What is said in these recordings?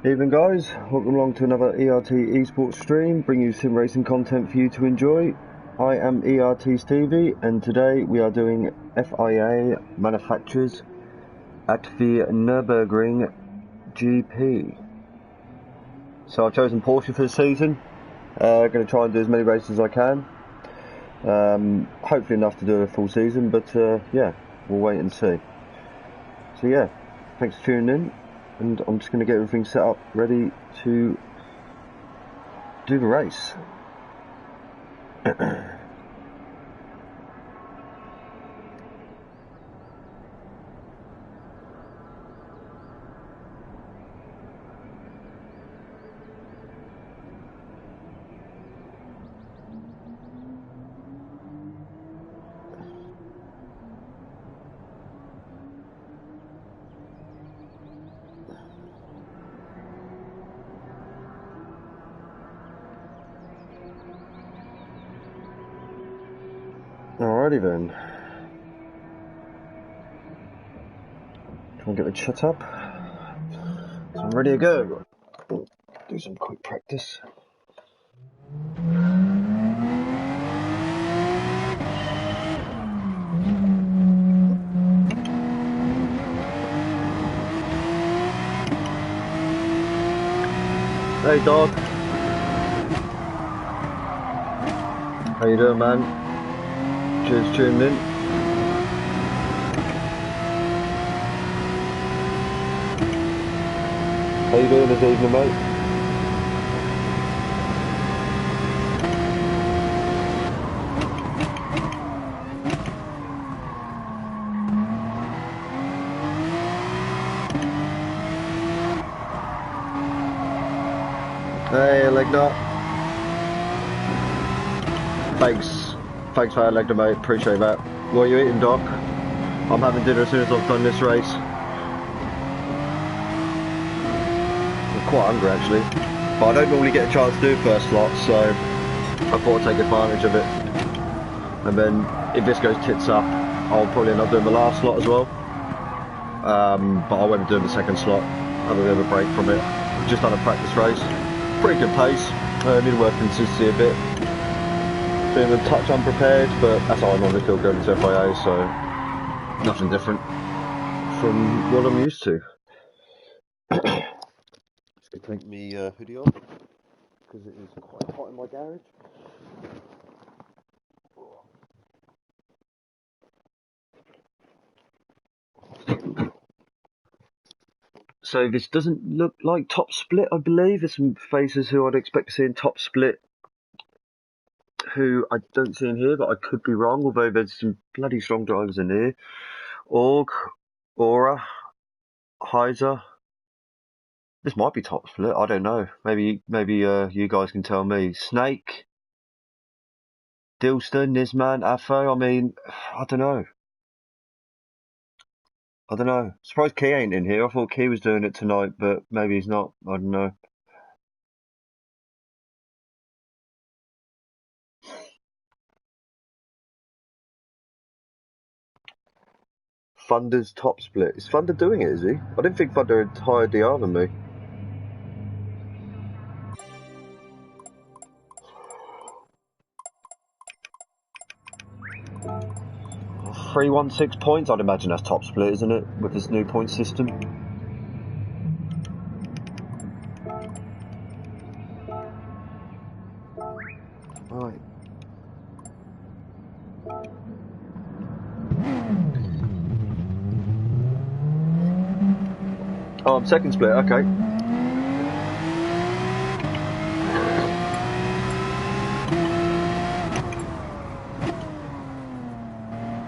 Evening guys, welcome along to another ERT esports stream, bringing you sim racing content for you to enjoy. I am ERT Stevie and today we are doing FIA manufacturers at the Nurburgring GP. So I've chosen Porsche for the season, going to try and do as many races as I can. Hopefully enough to do a full season, but yeah, we'll wait and see. So yeah, thanks for tuning in. And I'm just going to get everything set up, ready to do the race. Alrighty then. Try and get the chat up. So I'm ready to go. Do some quick practice. Hey dog. How you doing, man? Cheers, tuning in. How you doing this evening, mate? Hey, Legna. Thanks for that, Legna, mate. Appreciate that. What are you eating, Doc? I'm having dinner as soon as I've done this race. I'm quite hungry, actually. But I don't normally get a chance to do first slot, so I thought I'd take advantage of it. And then, if this goes tits up, I'll probably end up doing the last slot as well. But I won't be doing the second slot. Have a bit of a break from it. Just done a practice race. Pretty good pace. Need to work consistency a bit. Feeling a touch unprepared, but that's how I normally feel going to FIA, so nothing different from what I'm used to. Just gonna take me hoodie off because it is quite hot in my garage. So this doesn't look like top split, I believe. There's some faces who I'd expect to see in top split who I don't see in here, but I could be wrong, although there's some bloody strong drivers in here. Org, Aura, Heiser. This might be top split, I don't know. Maybe you guys can tell me. Snake, Dilston, Nisman, Afo, I mean, I don't know. Surprised Key ain't in here. I thought Key was doing it tonight, but maybe he's not. I don't know. Thunder's top split. Is Thunder doing it, is he? I didn't think Thunder had higher DR than me. .316 points, I'd imagine that's top split, isn't it? With this new point system. Right. Oh, I'm second split, okay.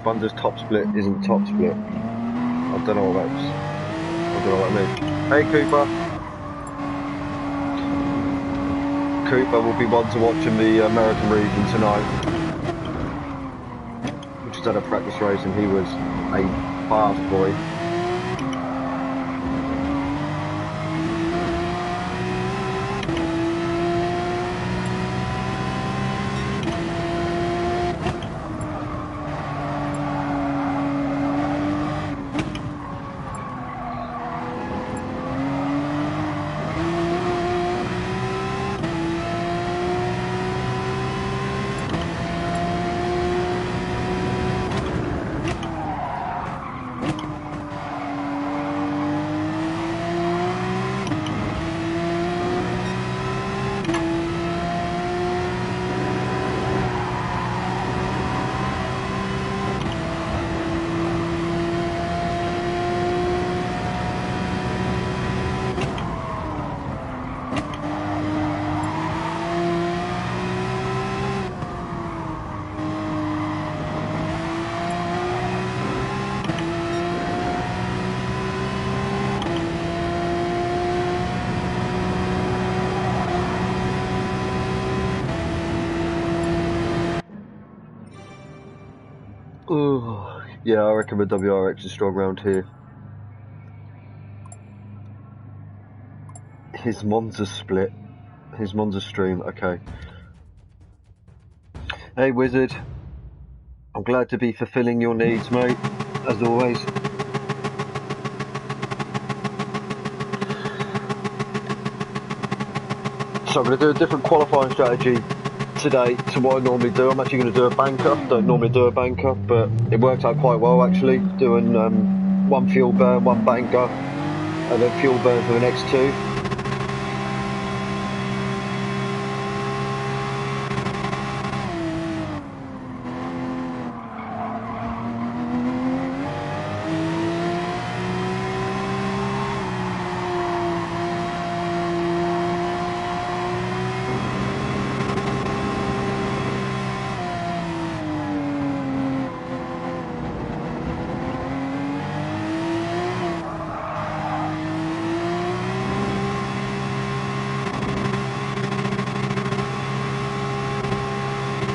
Thunder's top split isn't top split. I don't know what that means. Hey Cooper. Cooper will be one to watch in the American region tonight. We just had a practice race and he was a fast boy. Oh, yeah, I reckon the WRX is strong round here. His Monza split. His Monza stream, okay. Hey, Wizard. I'm glad to be fulfilling your needs, mate, as always. So I'm going to do a different qualifying strategy today to what I normally do. I'm actually going to do a banker. Don't normally do a banker, but it worked out quite well actually, doing one fuel burn, one banker, and then fuel burn for the next two.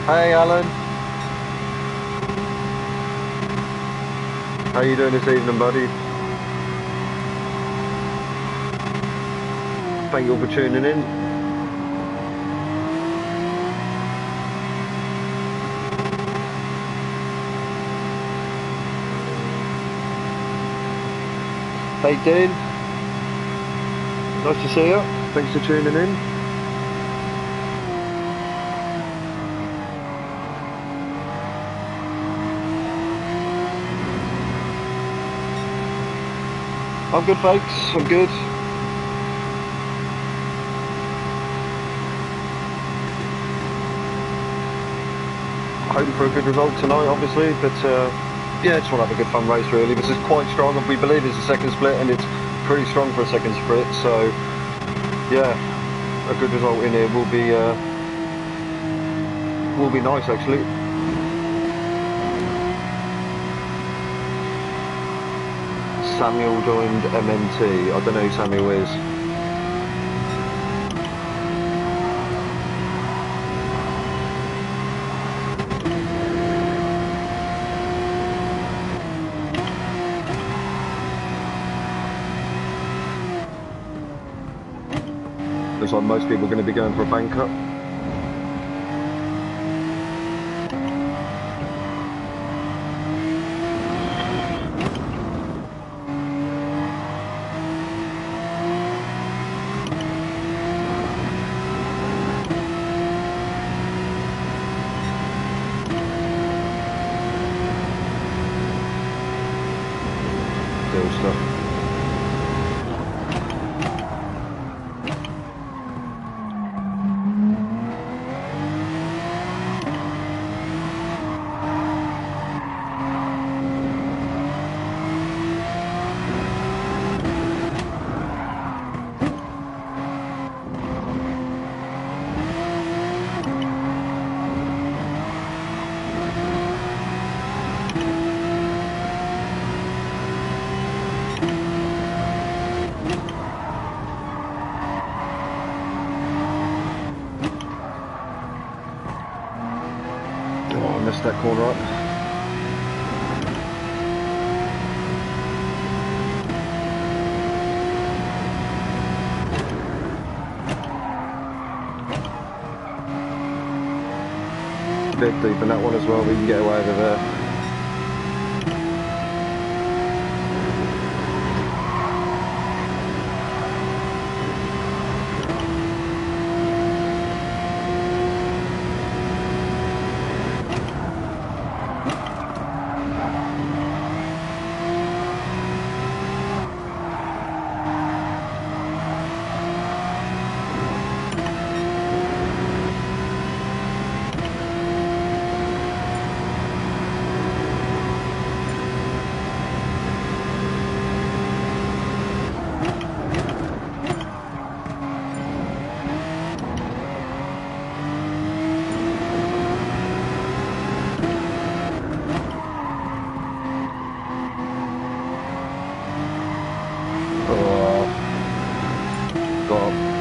Hey Alan, how you doing this evening, buddy? Thank you all for tuning in. Hey Dean, nice to see you. Thanks for tuning in. I'm good, folks. I'm good. Hoping for a good result tonight, obviously, but yeah, just want to have a good fun race, really. This is quite strong. We believe it's a second split, and it's pretty strong for a second split. So, yeah, a good result in here will be nice, actually. Samuel joined MNT. I don't know who Samuel is. Looks like most people are going to be going for a banker. Deal stuff. That corner up. Bit deep in that one as well, we can get away with there.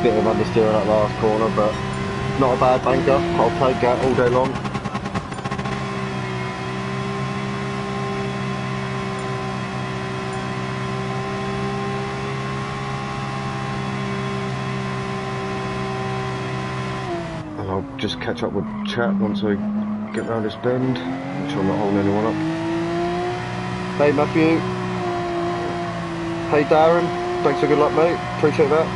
Bit of understeer in that last corner, but not a bad banker. I'll take that all day long. just catch up with chat once I get round this bend. Make sure I'm not holding anyone up. Hey Matthew. Hey Darren. Thanks for good luck, mate. Appreciate that.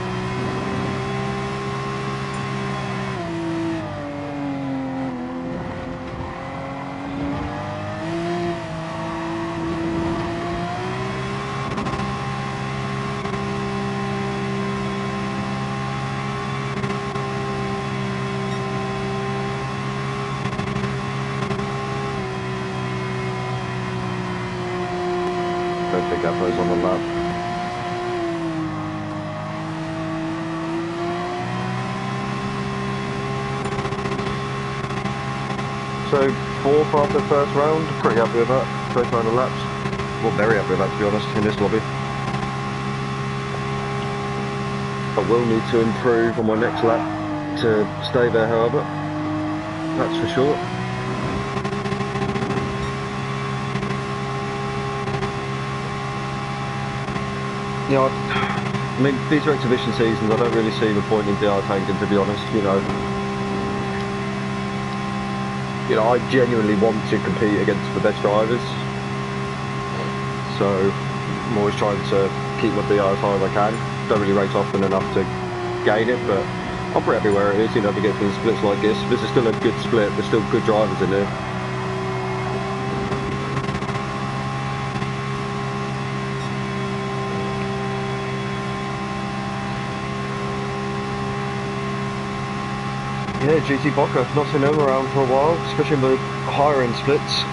Don't think that goes on the lap. So 4th after the first round, pretty happy with that. First round of laps. Well, very happy with that, to be honest, in this lobby. I will need to improve on my next lap to stay there, however. That's for sure. You know, I mean, these are exhibition seasons. I don't really see the point in DI tanking, to be honest. You know, I genuinely want to compete against the best drivers. So I'm always trying to keep my DI as high as I can. Don't really race often enough to gain it, but I'm pretty happy where it is. You know, if we get through splits like this, this is still a good split. There's still good drivers in there. Yeah, GT Boca, not seen them around for a while, especially in the higher end splits.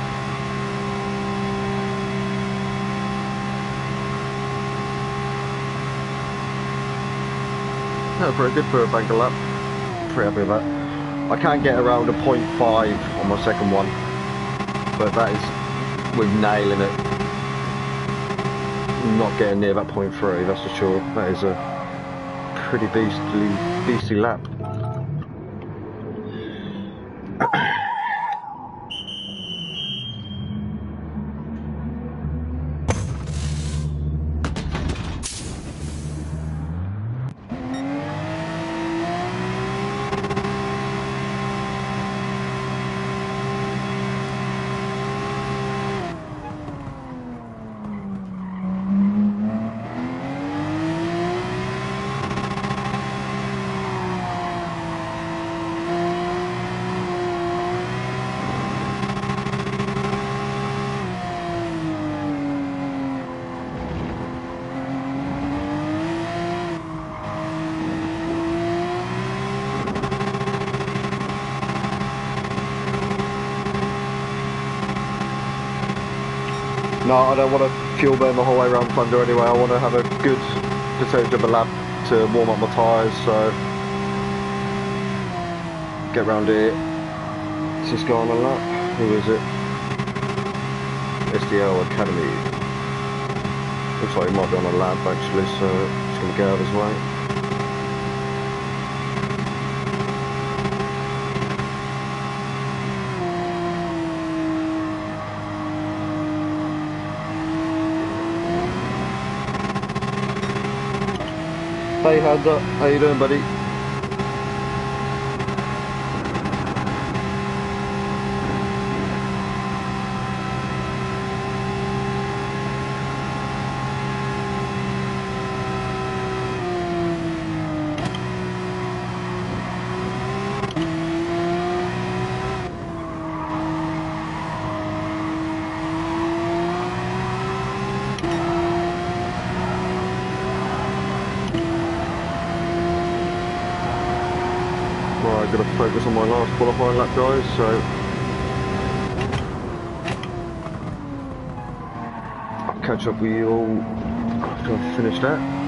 No, pretty good for a banker lap. Pretty happy with that. I can get around a 0.5 on my second one, but that is with nailing it. Not getting near that 0.3, that's for sure. That is a pretty beastly lap. No, I don't want to fuel burn the whole way around Thunder anyway. I want to have a good percentage of a lap to warm up my tyres, so get round here. Let's just go on a lap. Who is it? SDL Academy. Looks like he might be on a lap actually, so just going to get out of his way. Hey Hadza, how you doing, buddy? Right, gotta focus on my last qualifying lap, guys, so I'll catch up with you all after I've finished that.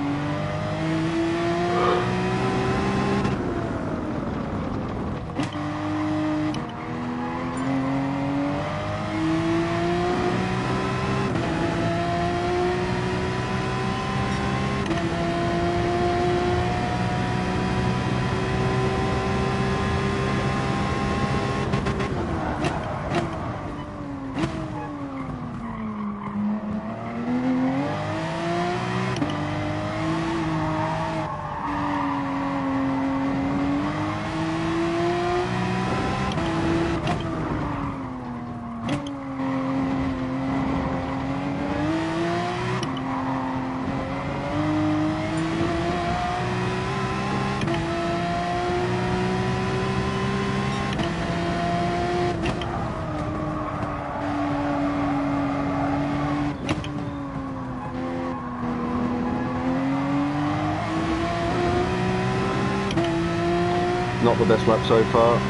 Not the best lap so far.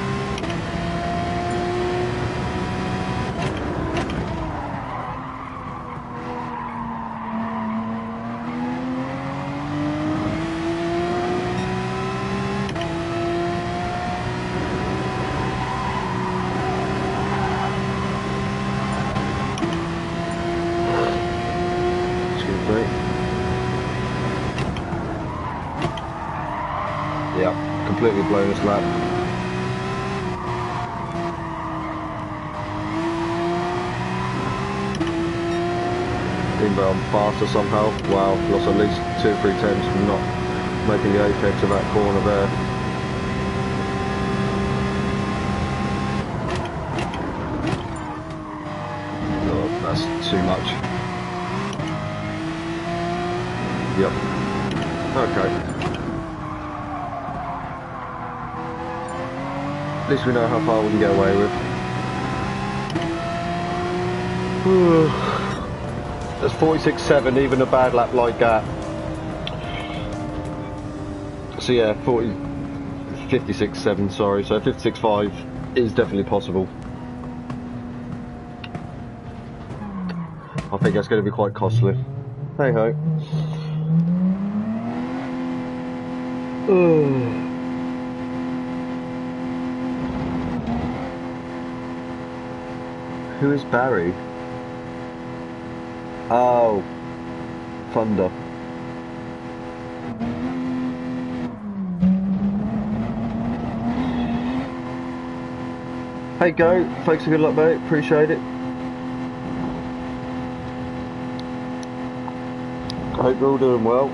Yeah, completely blown this lap. Even though I'm faster somehow. Wow, lost at least 2 or 3 tenths from not making the apex of that corner there. Oh, that's too much. Yep. Okay. At least we know how far we can get away with. That's 46.7, even a bad lap like that. So yeah, 56.7, sorry, so 56.5 is definitely possible. I think that's going to be quite costly. Hey ho. Who is Barry? Oh, Thunder. Hey Go, thanks for good luck mate, appreciate it. I hope you're all doing well.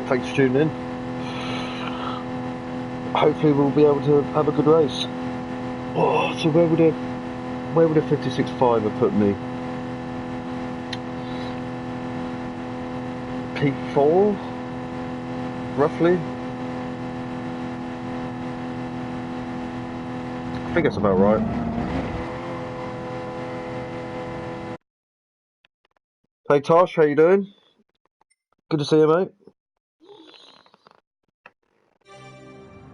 Thanks for tuning in. Hopefully we'll be able to have a good race. Oh, so where would a 56.5 have put me? P4, roughly. I think that's about right. Hey Tosh, how you doing? Good to see you, mate.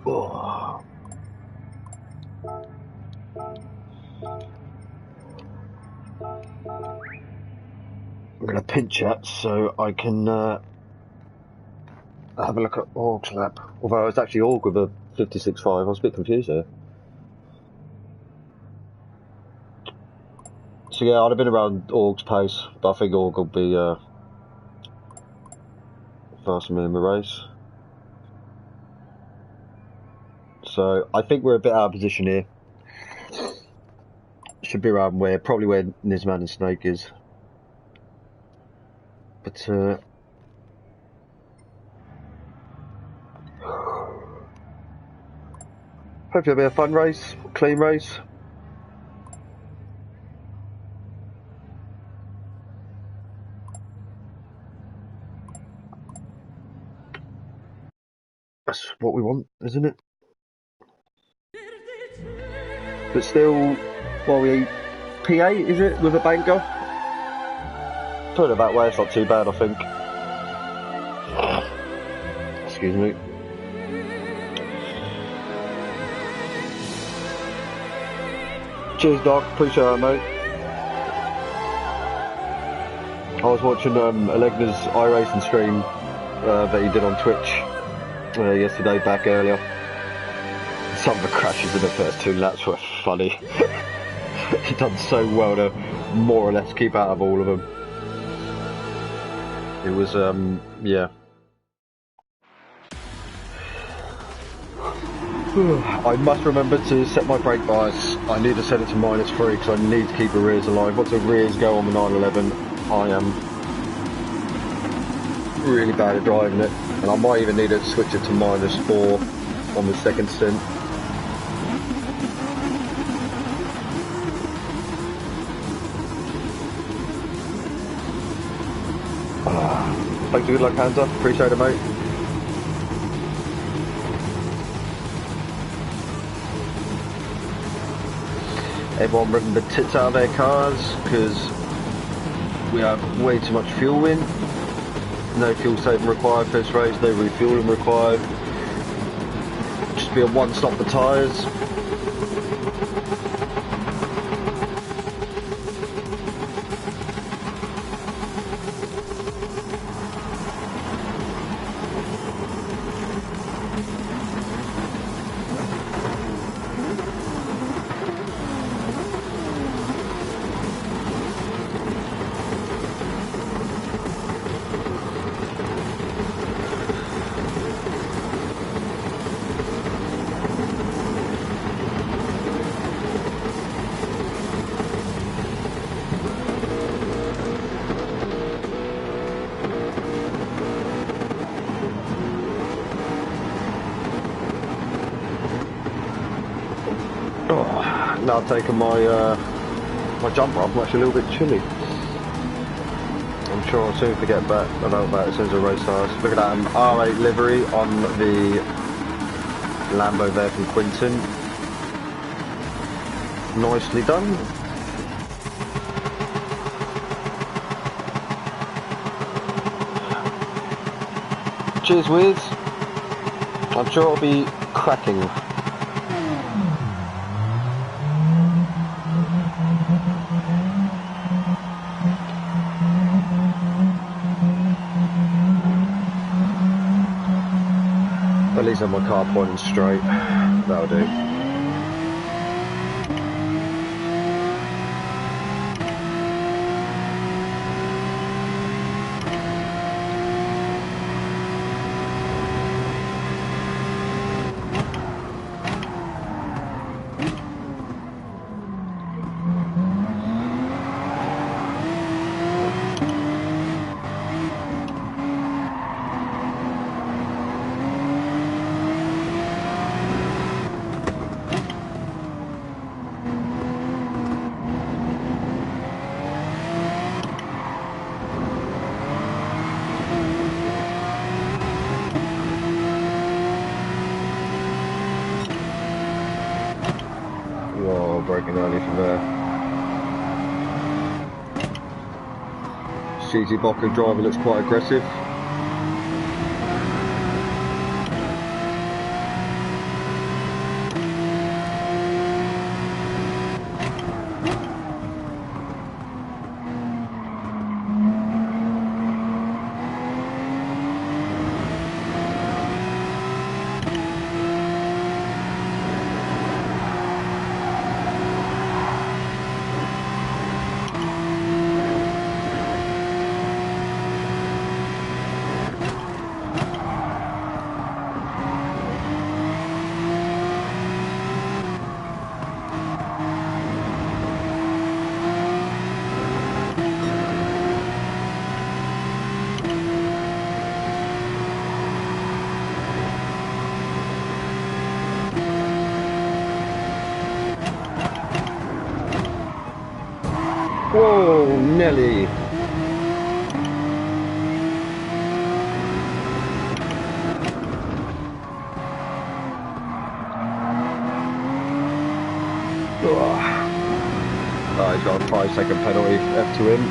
Oh. I'm going to pinch it so I can have a look at Org's lap. Although it's actually Org with a 56.5, I was a bit confused there. So yeah, I'd have been around Org's pace, but I think Org will be faster than me in the race. So I think we're a bit out of position here. Should be around probably where Nisman and Snake is. But hopefully it'll be a fun race, clean race. That's what we want, isn't it? But still, well, we P8 is it with a banker? Put it that way, it's not too bad, I think. Excuse me. Cheers, Doc. Appreciate that, mate. I was watching Alegna's iRacing stream that he did on Twitch yesterday, back earlier. Some of the crashes in the first 2 laps were funny. He done so well to more or less keep out of all of them. It was, yeah. I must remember to set my brake bias. I need to set it to -3 because I need to keep the rears alive. Once the rears go on the 911, I am really bad at driving it. And I might even need to switch it to -4 on the second stint. Thanks for good luck, Hunter. Appreciate it, mate. Everyone ripping the tits out of their cars because we have way too much fuel in. No fuel saving required first race, no refueling required. Just be a one stop for tyres. Now taking my my jumper off, I'm actually a little bit chilly. I'm sure I'll soon forget about that as soon as the race starts. Look at that, R8 livery on the Lambo there from Quinton. Nicely done. Cheers, Wiz. I'm sure it'll be cracking. At least have my car pointing straight. That'll do. Whoa, braking early from there. CZ Bocker driver looks quite aggressive. Whoa, Nelly. Oh, he's got a 5-second penalty, F to him.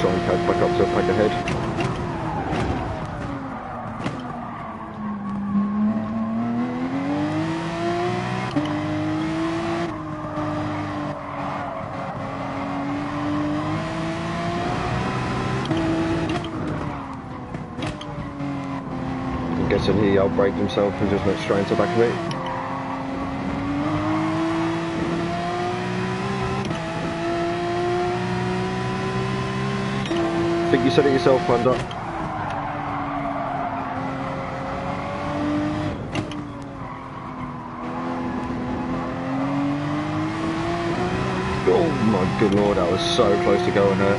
Try and catch back up to a pack ahead. Guessing he outbraked himself and just went straight into the back of it. I think you said it yourself, Panda. Oh my good lord, that was so close to going there.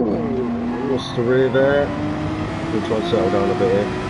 Ooh, lost the rear there. We'll try and settle down a bit here.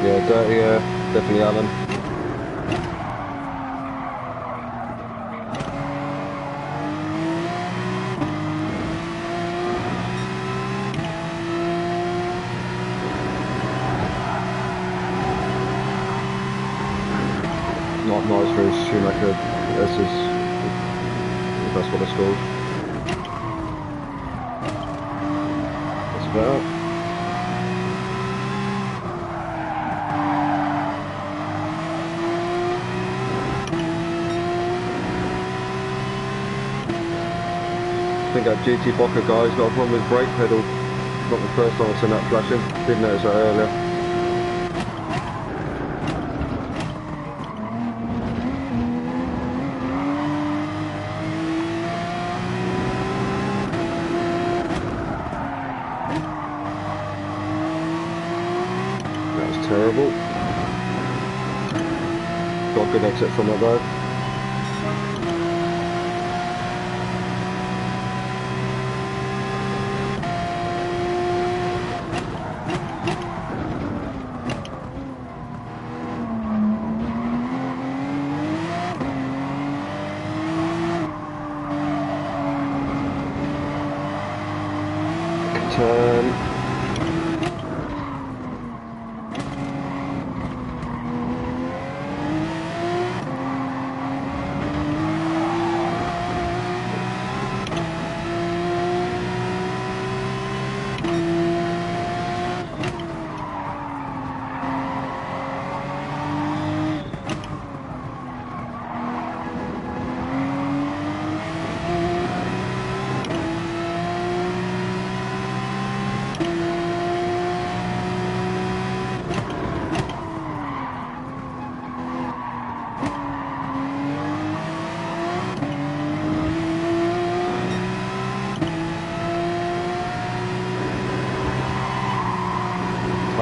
Yeah, dirty, definitely Alan. Not nice for his Schumacher. This is, that's what it's called. That's better. I think that GT Bocker guy's got a problem with brake pedal. Not the first time I've seen that flashing. Did notice that earlier. That was terrible. Got a good exit from it though. Turn.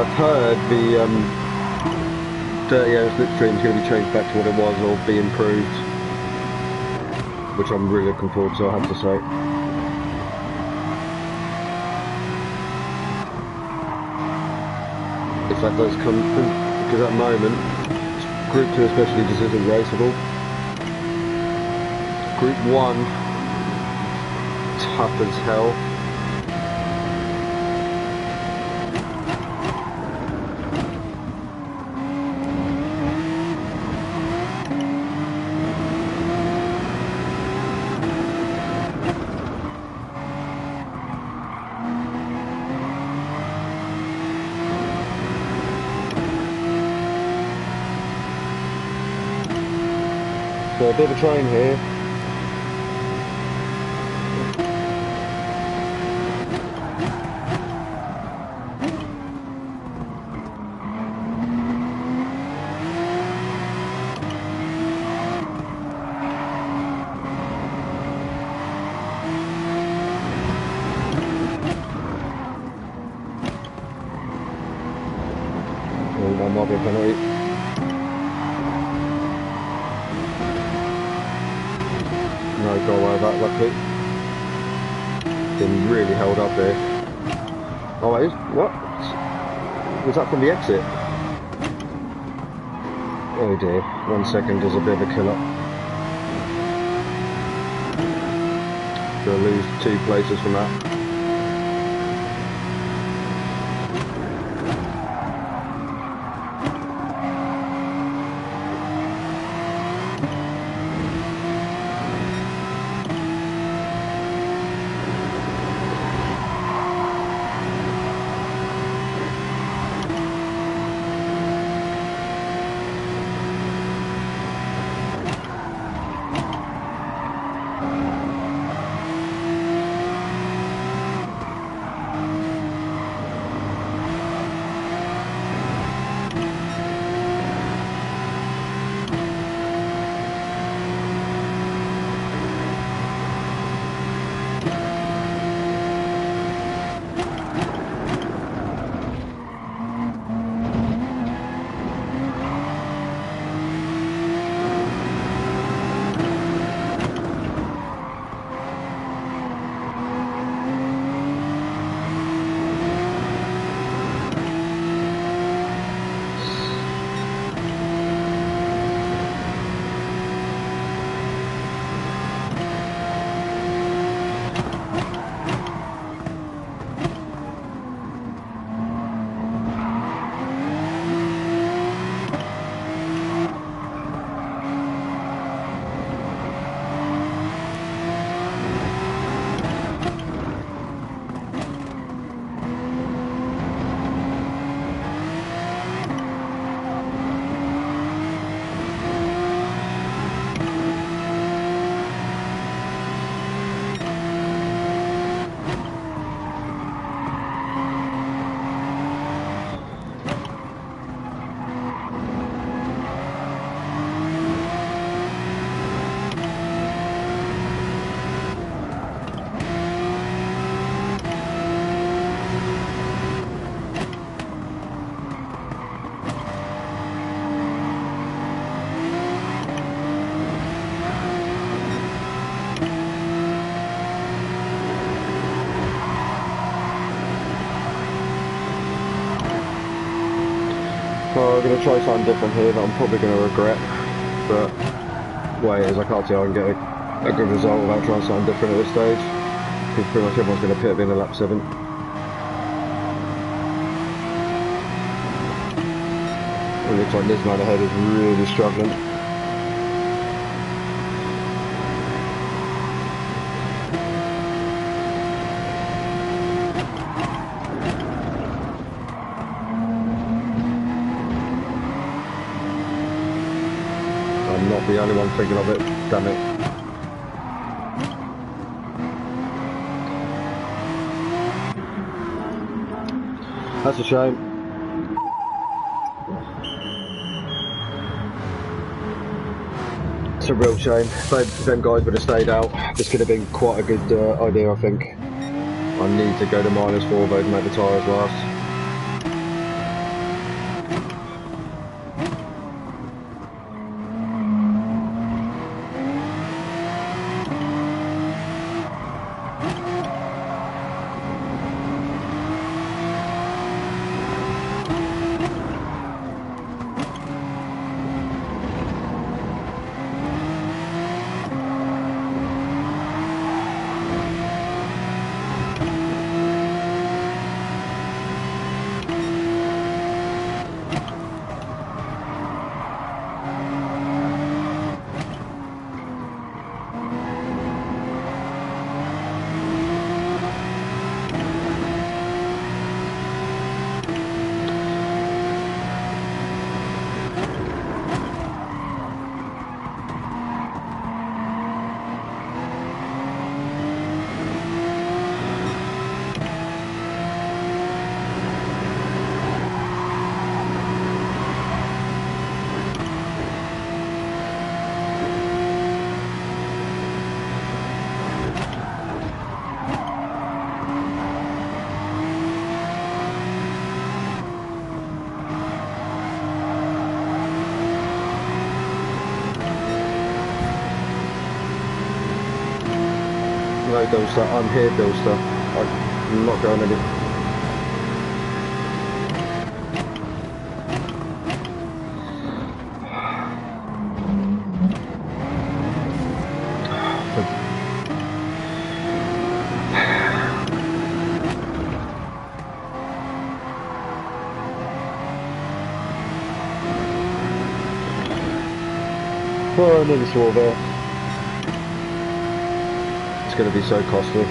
I've heard the dirty air slipstream is going to be changed back to what it was or be improved, which I'm really looking forward to, I have to say. If that does come, because at the moment, Group 2 especially just isn't raceable. Group 1, tough as hell. So a bit of a train here. Oh, that might be a penalty. No go away with that, luckily. Been really held up there. Oh wait, what? Was that from the exit? Oh dear, 1 second is a bit of a killer. going to lose 2 places from that. I'm going to try something different here that I'm probably going to regret, but way it is, I can't see how I can get a good result without trying something different at this stage, because pretty much everyone's going to pit in a lap 7. It looks like this man ahead is really struggling. I'm not the only one thinking of it, damn it. That's a shame. It's a real shame. If them guys would have stayed out, this could have been quite a good idea, I think. I need to go to -4 though to make the tyres last. No, Bilster, I'm here, Bilster. I'm not going anywhere. Oh, I nearly swore there. It's going to be so costly.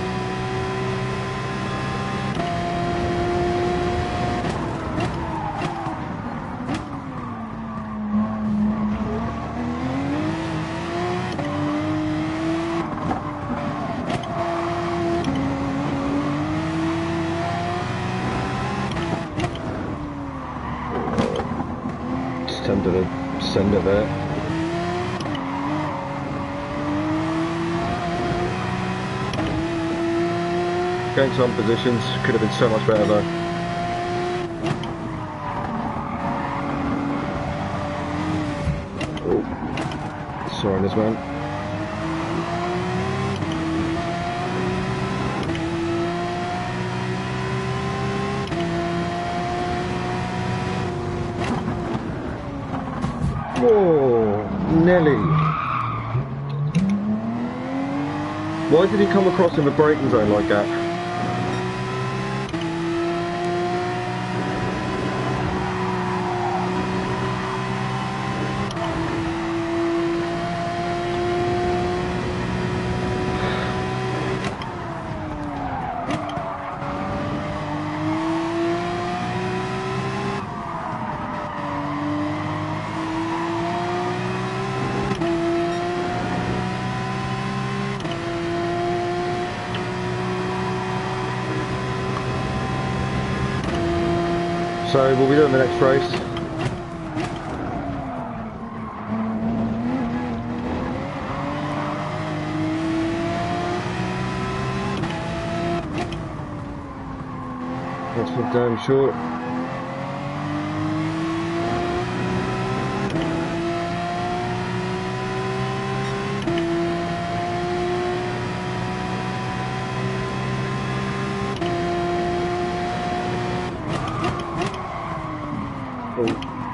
Just tempted to send it there. Going some positions could have been so much better though. Oh, sorry, this man. Oh, Nelly. Why did he come across in the braking zone like that? So we'll be doing the next race. That's for damn short.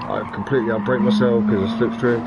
I've completely outbraked myself because of slipstream.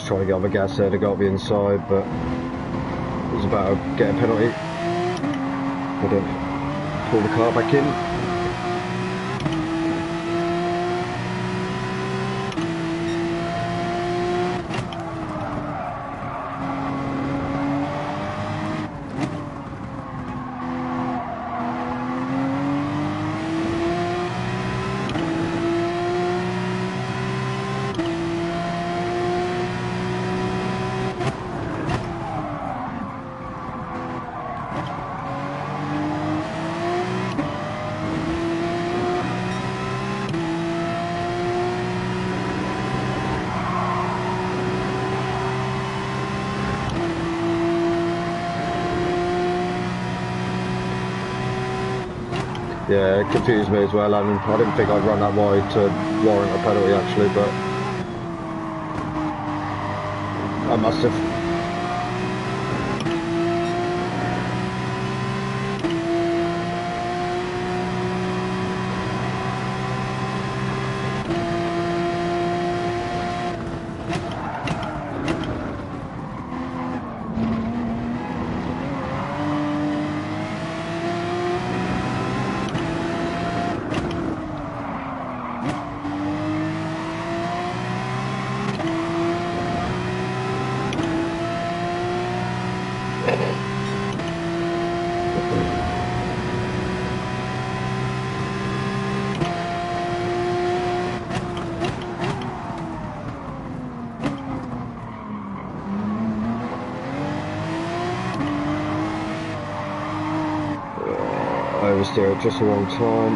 Trying to get on the gas there to go up the inside, but it was about to get a penalty. Had to pull the car back in. Yeah, it confused me as well, and I didn't think I'd run that wide to warrant a penalty actually, but I must have. Oversteer at just the wrong time.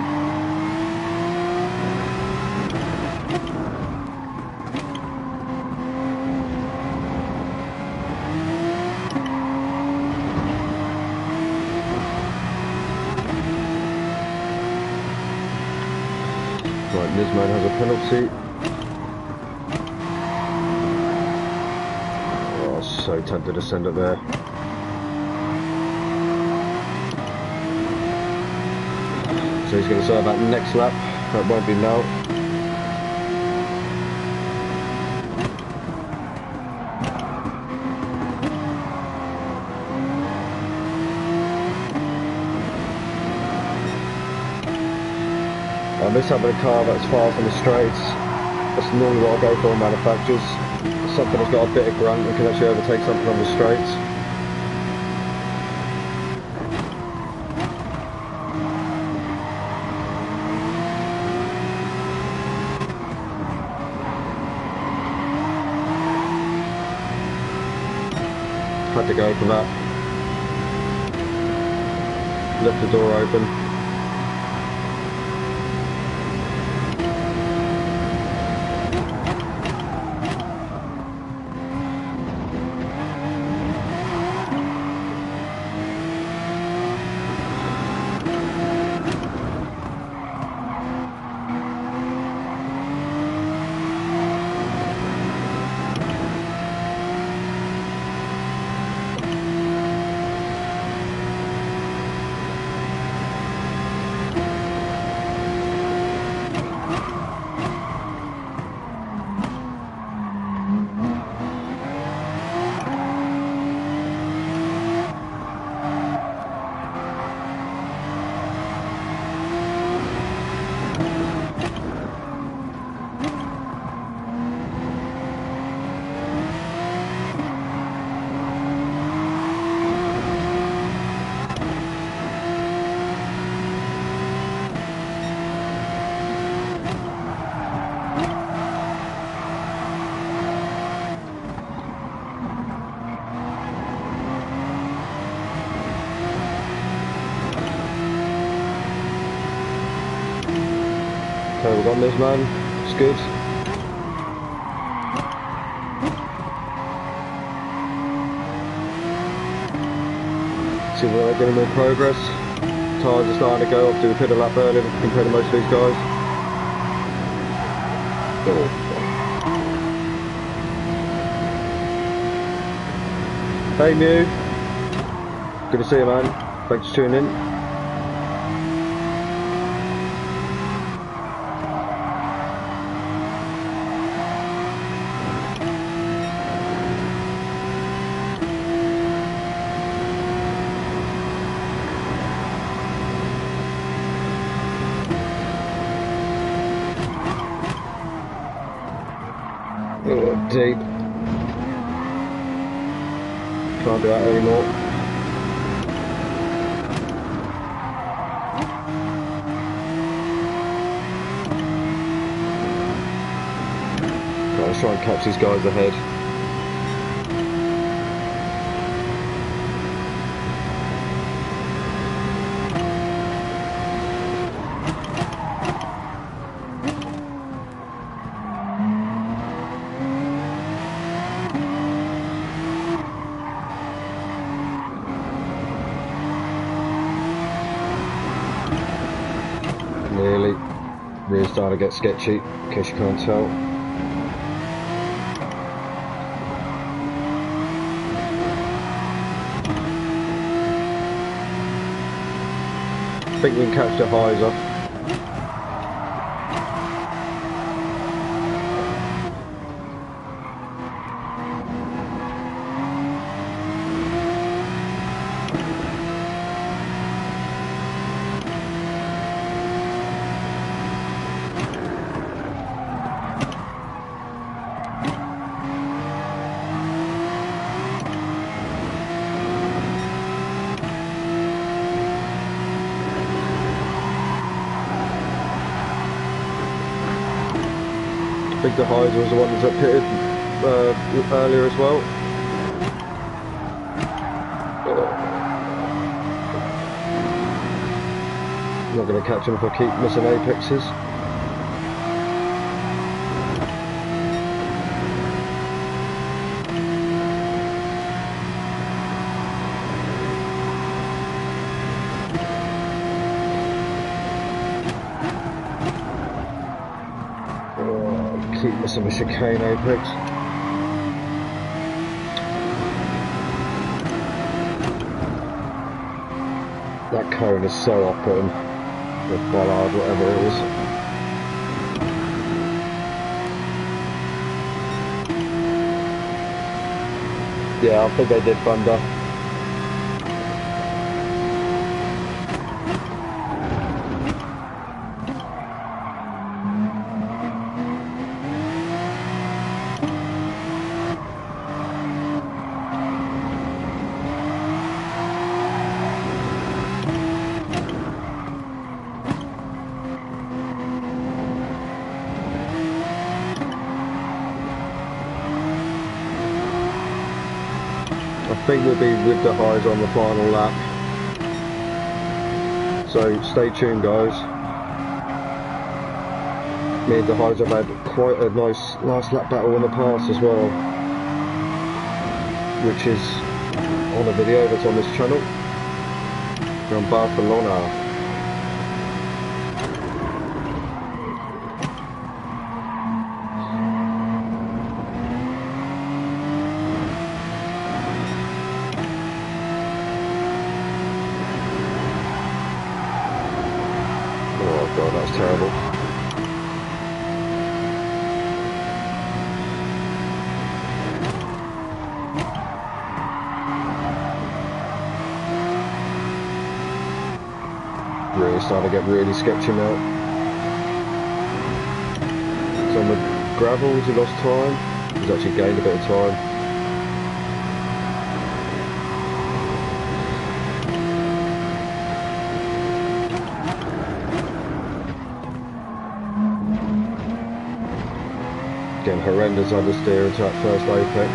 Right, this man has a penalty. Oh, so tempted to send it there. So he's going to serve that next lap. That won't be now. I miss having a car that's fast on the straights. That's normally what I go for in manufacturers. Something that's got a bit of grunt and can actually overtake something on the straights. Had to go for that. Left the door open. Okay, we've got this man, it's good. See where they're getting more progress. Tyres are starting to go off, do a bit of lap earlier compared to most of these guys. Hey Mew, good to see you man, thanks for tuning in. Oh, deep. Can't do that anymore. Right, let's try and catch these guys ahead. starting to get sketchy, in case you can't tell. I think we can catch the highs off. I think the highs was the ones that pitted earlier as well. I'm not going to catch him if I keep missing apexes. Keep missing the chicane apex. That cone is so off-putting. The bollard, whatever it is. Yeah, I think they did thunder. I think we'll be with the highs on the final lap, so stay tuned guys. Me and the highs have had quite a nice last lap battle in the past as well, which is on a video that's on this channel from Barcelona. God, that was terrible. Really starting to get really sketchy now. So on the gravels he lost time. He's actually gained a bit of time. Getting horrendous understeer into that first apex.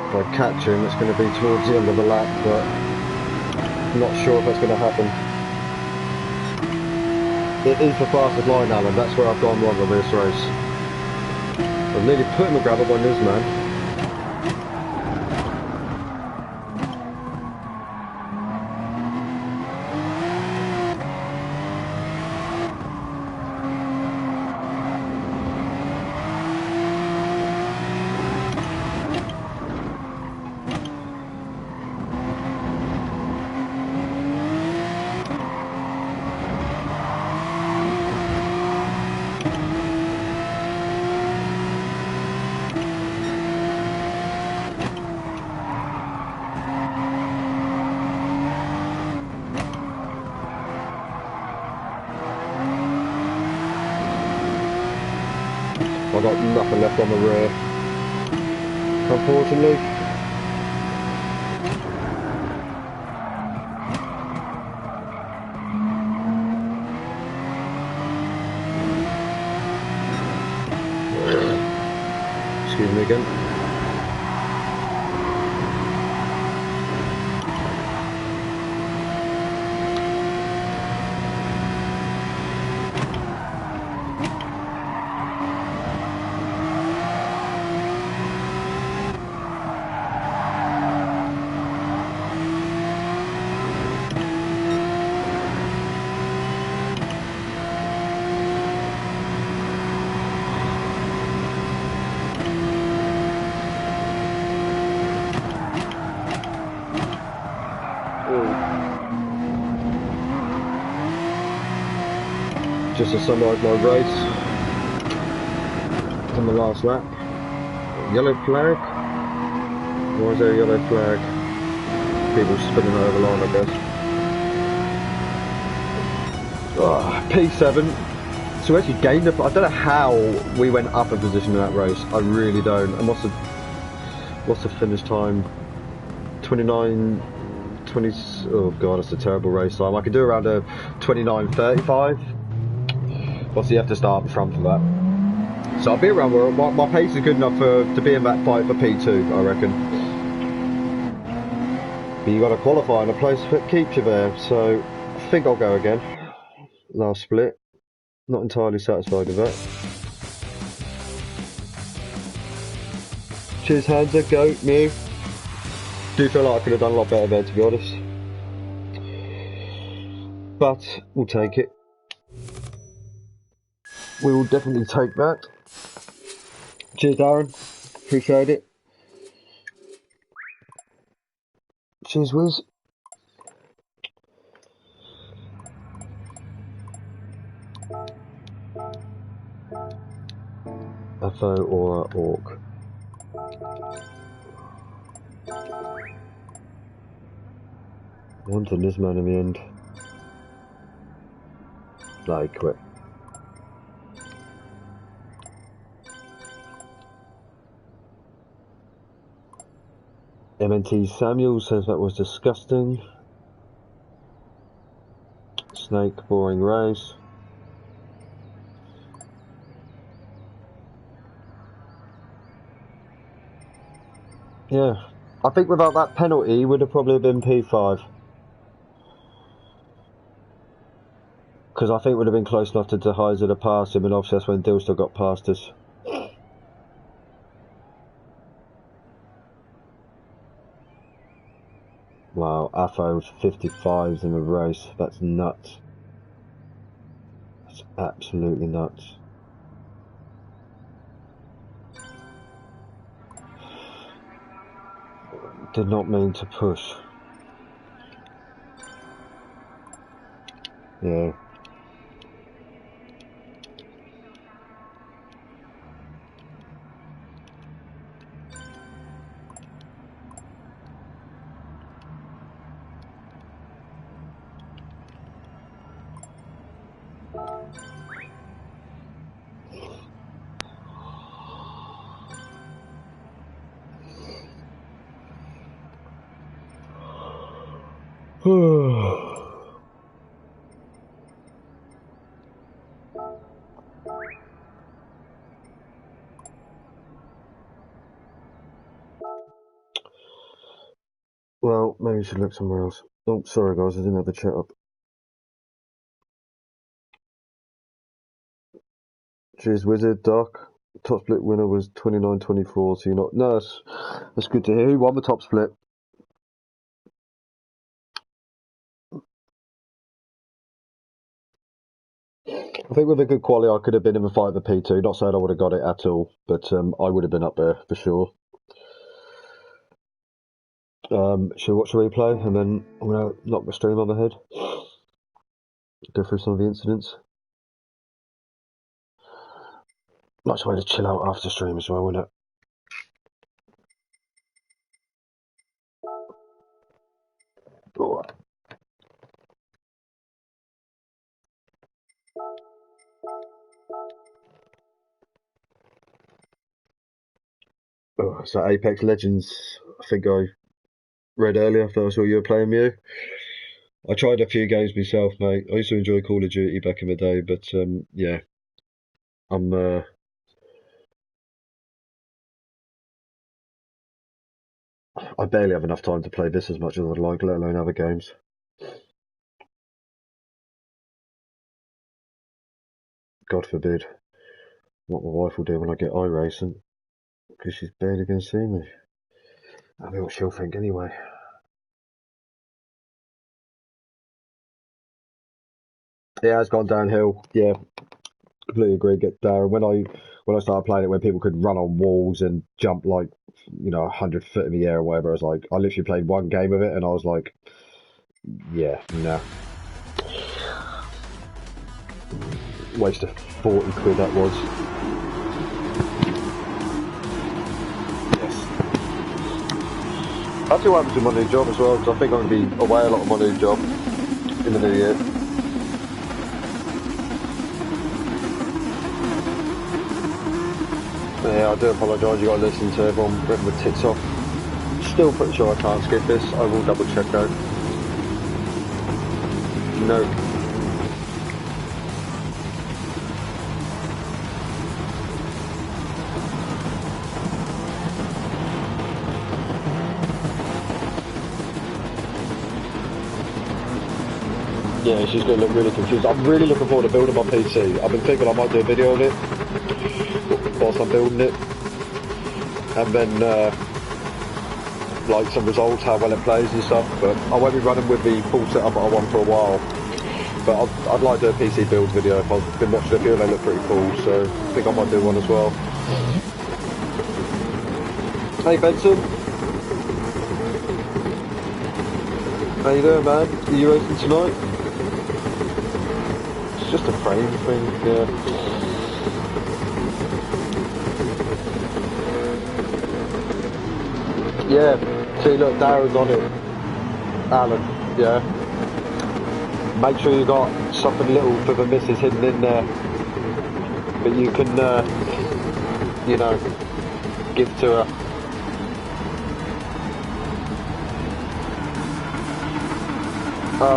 If I catch him, it's going to be towards the end of the lap, but I'm not sure if that's going to happen. It is the fastest line, Alan. That's where I've gone wrong on this race. I've nearly put him a gravel by this man. I've got nothing left on the rear, unfortunately. Excuse me again. just to summarise my race on the last lap. Yellow flag? Why is there a yellow flag? People spinning over the line, I guess. P7. So we actually gained I don't know how we went up a position in that race. I really don't. And what's the finish time? 29, 20. Oh god, that's a terrible race time. I could do around a 29:35. Obviously, you have to start up front for that. So I'll be around where my pace is good enough to be in that fight for P2, I reckon. But you got to qualify in a place that keeps you there. So I think I'll go again. Last split. Not entirely satisfied with that. Cheers, Hansa, go, Mew. Do feel like I could have done a lot better there, to be honest. But we'll take it. We will definitely take that. Cheers, Darren. Appreciate it. Cheers, Wiz. FO or Orc. Wanted this man in the end. No, he quit. MNT Samuel says that was disgusting. Snake, boring race. Yeah, I think without that penalty, would have probably been P5. Because I think it would have been close enough to Heiser to pass him, and obviously that's when Dill still got past us. Wow, Afo 55s in a race. That's nuts. That's absolutely nuts. Did not mean to push. Yeah. Well, maybe we should look somewhere else. Oh, sorry guys, I didn't have the chat up. Cheers, Wizard, Doc. Top split winner was 29-24, so you're not... No, that's good to hear. Who won the top split? I think with a good quality, I could have been in the fight for P2. Not saying I would have got it at all, but I would have been up there for sure. Should we watch the replay and then I'm going to knock the stream on the head? Go through some of the incidents. Nice way to chill out after stream as well, isn't it? Oh. Oh, so Apex Legends, I think I read earlier after I saw you were playing Mew. I tried a few games myself, mate. I used to enjoy Call of Duty back in the day, but yeah, I barely have enough time to play this as much as I'd like, let alone other games. God forbid what my wife will do when I get iRacing, because she's barely going to see me. I mean, what she'll think anyway. Yeah, it's gone downhill. Yeah, completely agree. Get Darren. When I started playing it, when people could run on walls and jump like 100 foot in the air or whatever, I was like, I literally played one game of it, and I was like, yeah, nah. Waste of 40 quid that was. Yes. I'll see what happens with my new job as well, because I think I'm going to be away a lot of my new job in the new year. Yeah, I do apologise, you got to listen to everyone ripping the tits off. Still pretty sure I can't skip this, I will double check though. No. Yeah, she's going to look really confused. I'm really looking forward to building my PC. I've been thinking I might do a video of it whilst I'm building it. And then, like some results, how well it plays and stuff. But I won't be running with the full setup that I want for a while. But I'd like to do a PC build video. I've been watching a few and they look pretty cool. So I think I might do one as well. Hey Benson. How you doing, man? Are you racing tonight? It's just a frame thing, yeah. Yeah, see look, Darren's on it. Alan, yeah. Make sure you got something little for the missus hidden in there. But you can, you know, give to her.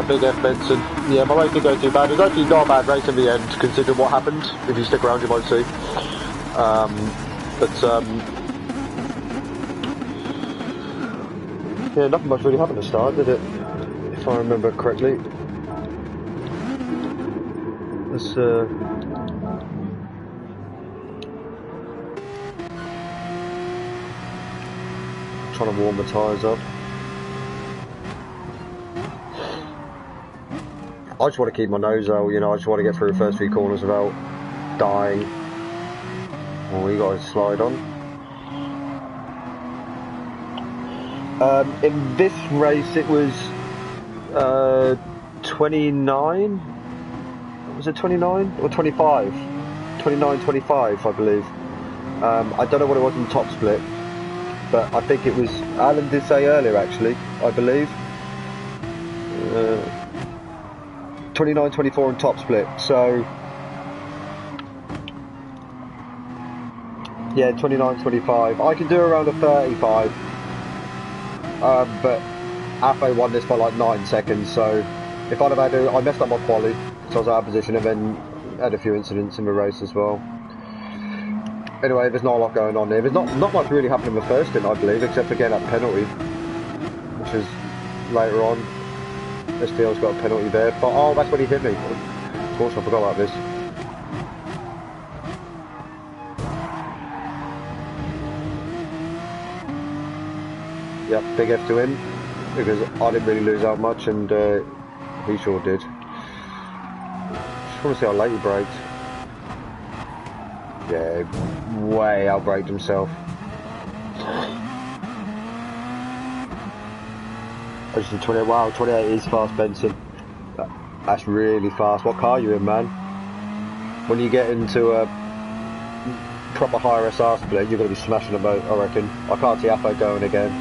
Big F Benson. Yeah, my race didn't go too bad. It was actually not a bad race in the end, considering what happened. If you stick around, you might see. Yeah, nothing much really happened at the start, did it? If I remember correctly. Let's, trying to warm the tyres up. I just want to keep my nose out, you know, I just want to get through the first few corners without dying. Oh, you got to slide on. In this race it was 29? Was it 29 or 25? 29, 25 I believe. I don't know what it was in the top split, but I think it was, Alan did say earlier actually, I believe. 29, 24 and top split, so yeah, 29, 25. I can do around a 35, but FIA won this by like 9 seconds, so if I'd have had I messed up my quali, so I was out of position, and then had a few incidents in the race as well. Anyway, there's not a lot going on there. There's not much really happened in the first stint, I believe, except for getting that penalty, which is later on. SDL's got a penalty there, but oh, that's when he hit me. Of course, I forgot about this. Yep, big F to him, because I didn't really lose out much, and he sure did. Just want to see how late he braked. Yeah, way outbraked himself. Actually, 28, wow, 28 is fast, Benson. That's really fast. What car are you in, man? When you get into a proper higher SR split, you're going to be smashing the boat, I reckon. I can't see Affo going again.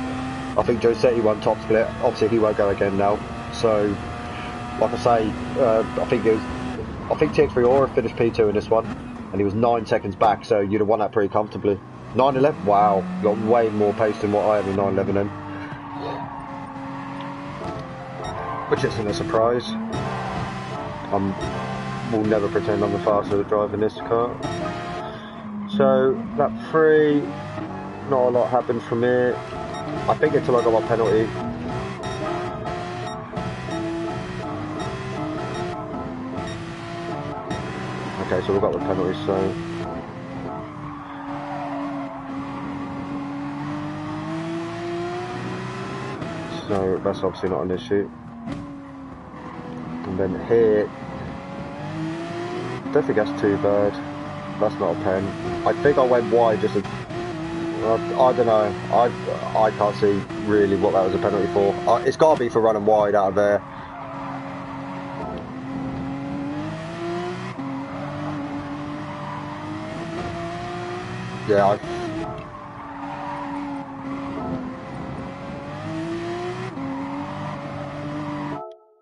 I think Josetti won top split. Obviously, he won't go again now. So, like I say, I think TX3 Aura finished P2 in this one, and he was 9 seconds back, so you'd have won that pretty comfortably. 9.11, wow, got way more pace than what I had in 9.11 then. Which isn't a surprise. Will never pretend I'm the fastest at driving this car. So, lap 3, not a lot happened from here. I think until I got my penalty. Okay, so we got the penalty, so that's obviously not an issue. And then here, don't think that's too bad. That's not a pen. I think I went wide just I don't know. I can't see really what that was a penalty for. It's got to be for running wide out of there. Yeah,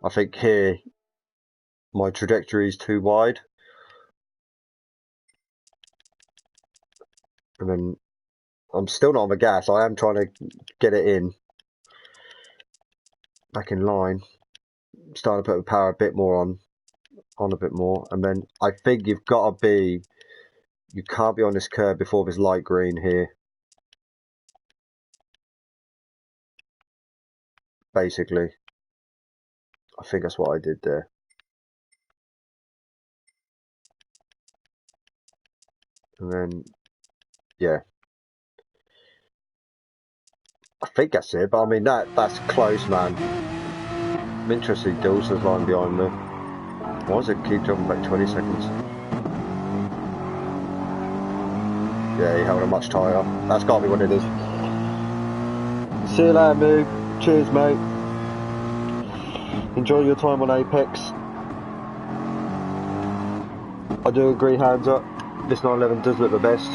I think here my trajectory is too wide, and then I'm still not on the gas. I am trying to get it in back in line. Starting to put the power a bit more on a bit more, and then I think you can't be on this curb before this light green here. Basically, I think that's what I did there. And then, yeah, I think that's it. But I mean, that's close, man. I'm interested. Dulce's line behind me. Why does it keep jumping back 20 seconds? Yeah, he held it much tighter. That's got to be what it is. See you later, Moo. Cheers, mate. Enjoy your time on Apex. I do agree, hands up. This 911 does look the best.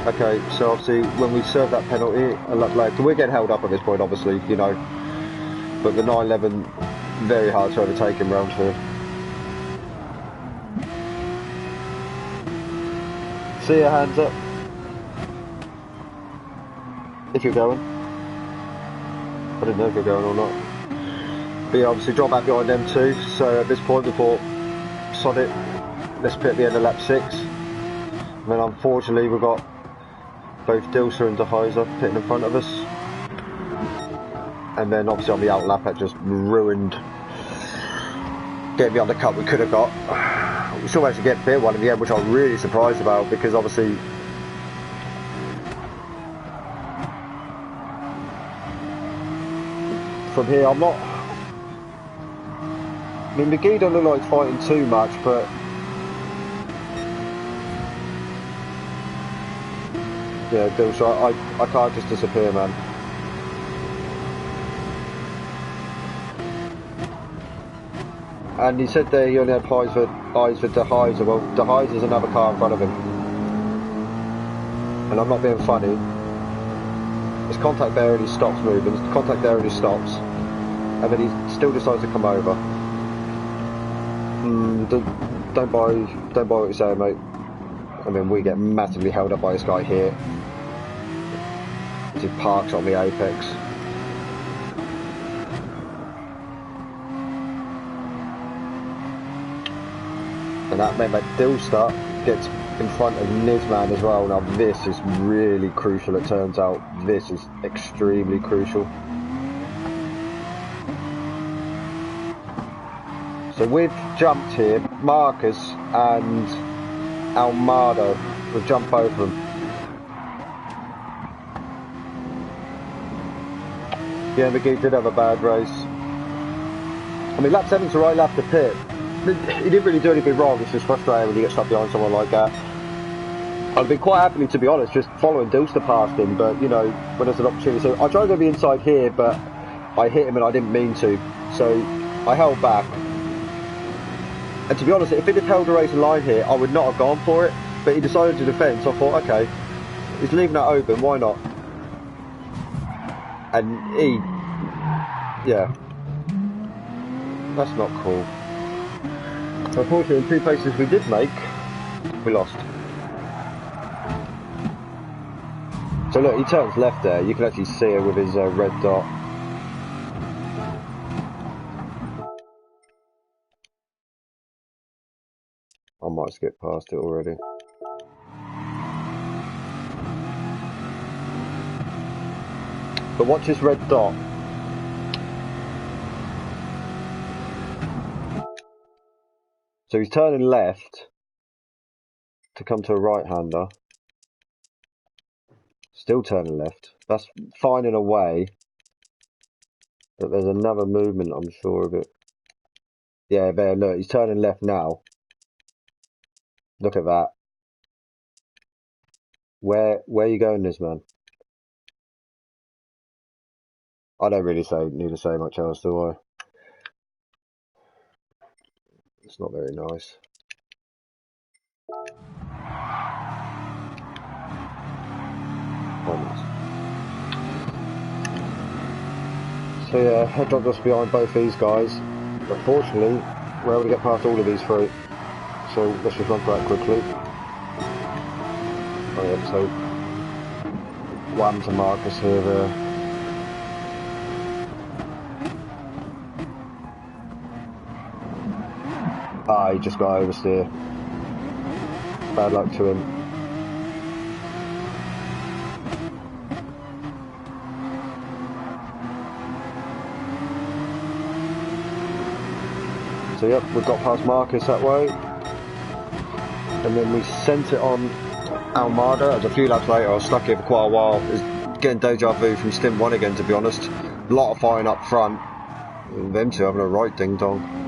Okay, so obviously when we serve that penalty, like we're getting held up at this point, obviously, you know. But the 911, very hard to overtake him round here. See your hands up. If you're going. I didn't know if you're going or not. But yeah, obviously drop back behind them too. So at this point we thought, sod it, let's pit at the end of lap 6. And then unfortunately we've got both Dilsa and De Heiser pitting in front of us. And then obviously on the out lap that just ruined getting the undercut we could have got. We still managed to get pit one in the end, which I'm really surprised about, because obviously from here I'm not, I mean McGee don't look like he's fighting too much, but yeah, Dilsa, I can't just disappear, man. And he said there he only had eyes for De Heiser. Well, De Heiser's another car in front of him. And I'm not being funny. His contact there and he stops moving. His contact there and he stops. And then he still decides to come over. Don't buy what you're saying, mate. I mean, we get massively held up by this guy here. As he parks on the apex. And that meant that Dilster gets in front of Nizman as well. Now this is really crucial, it turns out. This is extremely crucial. So we've jumped here, Marcus and Almado. We've jumped both of them. Yeah, McGee did have a bad race. I mean, lap 7's the right lap to pit. He didn't really do anything wrong. It's just frustrating when you get stuck behind someone like that. I'd be quite happily, to be honest, just following Dilster past him, but you know, when there's an opportunity. So I tried to go the inside here, but I hit him and I didn't mean to. So I held back. And to be honest, if it had held a racing line here, I would not have gone for it. But he decided to defend, so I thought, okay, he's leaving that open, why not? And yeah, that's not cool. Unfortunately, in 2 places we did make, we lost. So look, he turns left there. You can actually see it with his red dot. I might skip past it already. But watch this red dot. So he's turning left to come to a right-hander. Still turning left. That's fine in a way. But there's another movement, I'm sure of it. Yeah, there, look, he's turning left now. Look at that. Where are you going, this man? I don't really need to say much else, do I? It's not very nice. So yeah, head dropped us behind both these guys. Unfortunately, we're able to get past all of these three. So let's just run through that quickly. Oh yeah, so one to Marcus here there. Ah, he just got oversteer. Bad luck to him. So yep, we got past Marcus that way. And then we sent it on Almada. As a few laps later, I was stuck here for quite a while. It was getting deja vu from stint 1 again, to be honest. A lot of firing up front. And them two having a right ding dong.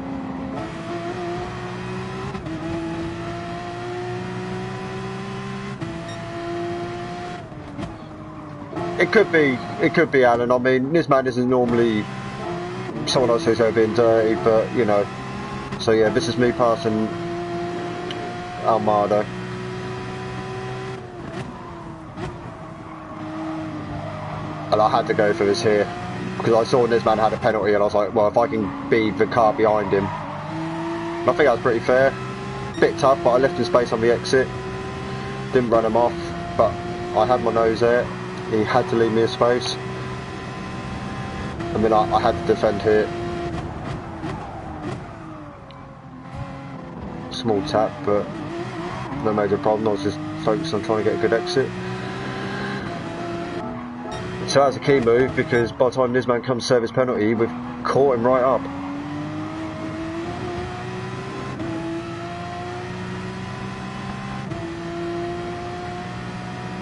It could be Alan. I mean, this man isn't normally someone else who's being dirty, but you know. So yeah, this is me passing Almada. And I had to go for this here because I saw this man had a penalty, and I was like, well, if I can be the car behind him, I think that was pretty fair. Bit tough, but I left him space on the exit. Didn't run him off, but I had my nose there. He had to leave me a space. I mean, I had to defend here. Small tap, but no major problem. I was just focused on trying to get a good exit. So that's a key move, because by the time this man comes to serve his penalty, we've caught him right up.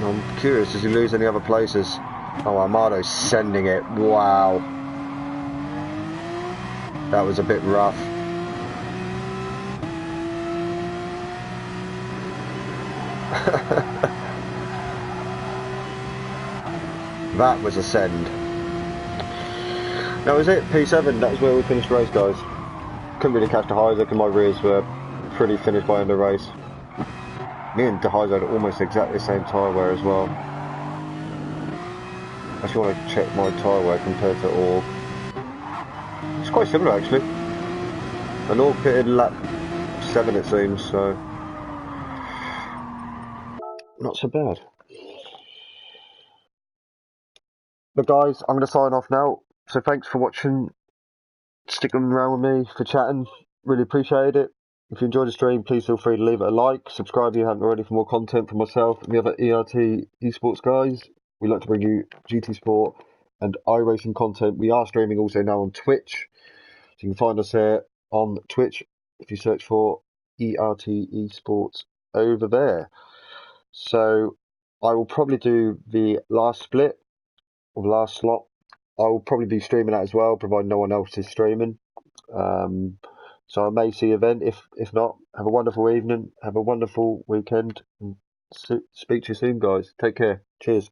I'm curious, does he lose any other places? Oh, Armado's sending it. Wow. That was a bit rough. That was a send. That was it, P7. That was where we finished the race, guys. Couldn't really catch the highs, and my rears were pretty finished by the end of the race. Me and De Heiser had almost exactly the same tyre wear as well. I actually want to check my tyre wear compared to Org. It's quite similar actually. And Org pitted lap 7 it seems, so not so bad. But guys, I'm going to sign off now. So thanks for watching, sticking around with me, for chatting. Really appreciate it. If you enjoyed the stream, please feel free to leave it a like. Subscribe if you haven't already for more content from myself and the other ERT esports guys. We like to bring you GT Sport and iRacing content. We are streaming also now on Twitch. So you can find us here on Twitch if you search for ERT esports over there. So I will probably do the last split or the last slot. I will probably be streaming that as well, provided no one else is streaming. So I may see the event. If not, have a wonderful evening. Have a wonderful weekend. And speak to you soon, guys. Take care. Cheers.